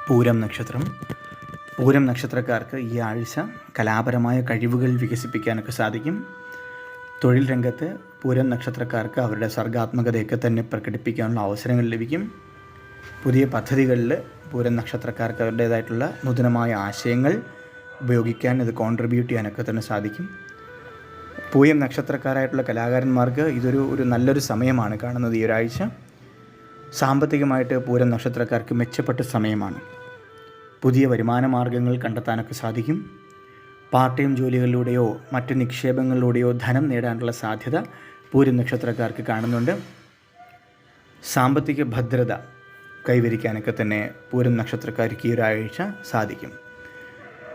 പൂരം നക്ഷത്രം. പൂരം നക്ഷത്രക്കാർക്ക് ഈ ആഴ്ച കലാപരമായ കഴിവുകൾ വികസിപ്പിക്കാനൊക്കെ സാധിക്കും. തൊഴിൽ രംഗത്ത് പൂരം നക്ഷത്രക്കാർക്ക് അവരുടെ സർഗാത്മകതയൊക്കെ തന്നെ പ്രകടിപ്പിക്കാനുള്ള അവസരങ്ങൾ ലഭിക്കും. പുതിയ പദ്ധതികളിൽ പൂരം നക്ഷത്രക്കാർക്ക് അവരുടേതായിട്ടുള്ള നൂതനമായ ആശയങ്ങൾ ഉപയോഗിക്കാൻ, ഇത് കോൺട്രിബ്യൂട്ട് ചെയ്യാനൊക്കെ തന്നെ സാധിക്കും. പൂയം നക്ഷത്രക്കാരായിട്ടുള്ള കലാകാരന്മാർക്ക് ഇതൊരു നല്ലൊരു സമയമാണ് കാണുന്നത്. ഈ ഒരാഴ്ച സാമ്പത്തികമായിട്ട് പൂരം നക്ഷത്രക്കാർക്ക് മെച്ചപ്പെട്ട സമയമാണ്. പുതിയ വരുമാന മാർഗ്ഗങ്ങൾ കണ്ടെത്താനൊക്കെ സാധിക്കും. പാർട്ട് ടൈം ജോലികളിലൂടെയോ മറ്റ് നിക്ഷേപങ്ങളിലൂടെയോ ധനം നേടാനുള്ള സാധ്യത പൂരം നക്ഷത്രക്കാർക്ക് കാണുന്നുണ്ട്. സാമ്പത്തിക ഭദ്രത കൈവരിക്കാനൊക്കെ തന്നെ പൂരം നക്ഷത്രക്കാർക്ക് ഈ ഒരാഴ്ച സാധിക്കും.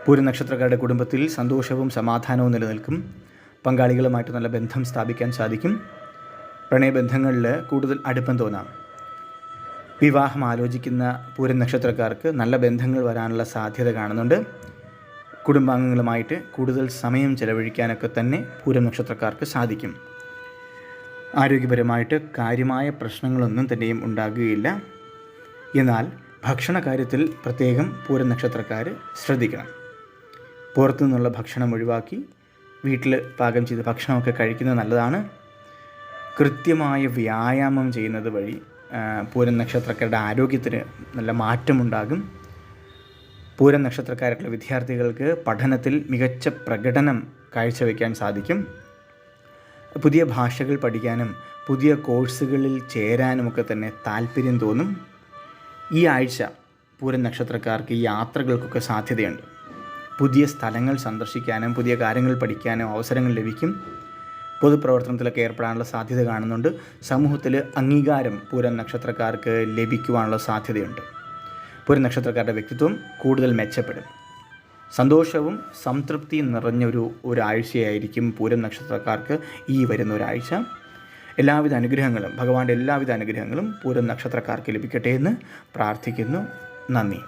പൂരം നക്ഷത്രക്കാരുടെ കുടുംബത്തിൽ സന്തോഷവും സമാധാനവും നിലനിൽക്കും. പങ്കാളികളുമായിട്ട് നല്ല ബന്ധം സ്ഥാപിക്കാൻ സാധിക്കും. പ്രണയബന്ധങ്ങളിൽ കൂടുതൽ അടുപ്പം തോന്നാം. വിവാഹം ആലോചിക്കുന്ന പൂരം നക്ഷത്രക്കാർക്ക് നല്ല ബന്ധങ്ങൾ വരാനുള്ള സാധ്യത കാണുന്നുണ്ട്. കുടുംബാംഗങ്ങളുമായിട്ട് കൂടുതൽ സമയം ചെലവഴിക്കാനൊക്കെ തന്നെ പൂരം നക്ഷത്രക്കാർക്ക് സാധിക്കും. ആരോഗ്യപരമായിട്ട് കാര്യമായ പ്രശ്നങ്ങളൊന്നും തന്നെയും ഉണ്ടാകുകയില്ല. എന്നാൽ ഭക്ഷണ കാര്യത്തിൽ പ്രത്യേകം പൂരം നക്ഷത്രക്കാർ ശ്രദ്ധിക്കണം. പുറത്തു നിന്നുള്ള ഭക്ഷണം ഒഴിവാക്കി വീട്ടിൽ പാകം ചെയ്ത ഭക്ഷണമൊക്കെ കഴിക്കുന്നത് നല്ലതാണ്. കൃത്യമായ വ്യായാമം ചെയ്യുന്നത് വഴി പൂരം നക്ഷത്രക്കാരുടെ ആരോഗ്യത്തിന് നല്ല മാറ്റമുണ്ടാകും. പൂരം നക്ഷത്രക്കാരായിട്ടുള്ള വിദ്യാർത്ഥികൾക്ക് പഠനത്തിൽ മികച്ച പ്രകടനം കാഴ്ചവെക്കാൻ സാധിക്കും. പുതിയ ഭാഷകൾ പഠിക്കാനും പുതിയ കോഴ്സുകളിൽ ചേരാനുമൊക്കെ തന്നെ താല്പര്യം തോന്നും. ഈ ആഴ്ച പൂരം നക്ഷത്രക്കാർക്ക് യാത്രകൾക്കൊക്കെ സാധ്യതയുണ്ട്. പുതിയ സ്ഥലങ്ങൾ സന്ദർശിക്കാനും പുതിയ കാര്യങ്ങൾ പഠിക്കാനും അവസരങ്ങൾ ലഭിക്കും. പൊതുപ്രവർത്തനത്തിലൊക്കെ ഏർപ്പെടാനുള്ള സാധ്യത കാണുന്നുണ്ട്. സമൂഹത്തിൽ അംഗീകാരം പൂരം നക്ഷത്രക്കാർക്ക് ലഭിക്കുവാനുള്ള സാധ്യതയുണ്ട്. പൂരം നക്ഷത്രക്കാരുടെ വ്യക്തിത്വം കൂടുതൽ മെച്ചപ്പെടും. സന്തോഷവും സംതൃപ്തിയും ഒരാഴ്ചയായിരിക്കും പൂരം നക്ഷത്രക്കാർക്ക് ഈ വരുന്ന ഒരാഴ്ച. എല്ലാവിധ അനുഗ്രഹങ്ങളും ഭഗവാന്റെ എല്ലാവിധ അനുഗ്രഹങ്ങളും പൂരം നക്ഷത്രക്കാർക്ക് ലഭിക്കട്ടെ എന്ന് പ്രാർത്ഥിക്കുന്നു. നന്ദി.